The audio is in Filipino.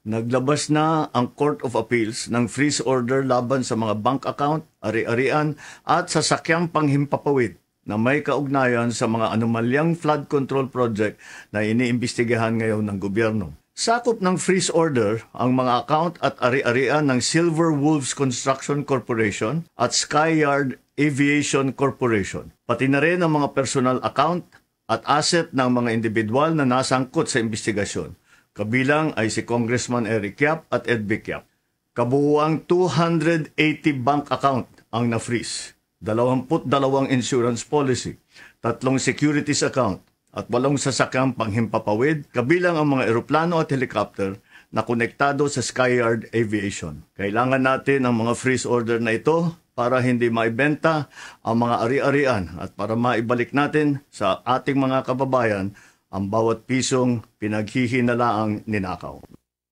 Naglabas na ang Court of Appeals ng freeze order laban sa mga bank account, ari-arian at sasakyang panghimpapawid na may kaugnayan sa mga anomalyang flood control project na iniimbestigahan ngayon ng gobyerno. Sakop ng freeze order ang mga account at ari-arian ng Silver Wolves Construction Corporation at Skyyard Aviation Corporation, pati na rin ang mga personal account at asset ng mga individual na nasangkot sa investigasyon. Kabilang ay si Congressman Eric Yap at Ed Vic Yap. Kabuuang 280 bank account ang na-freeze, 22 insurance policy, 3 securities account, at 8 sasakyang panghimpapawid, kabilang ang mga eroplano at helicopter na konektado sa Skyyard Aviation. Kailangan natin ang mga freeze order na ito para hindi maibenta ang mga ari-arian at para maibalik natin sa ating mga kababayan ang bawat pisong pinaghihinalaang ninakaw.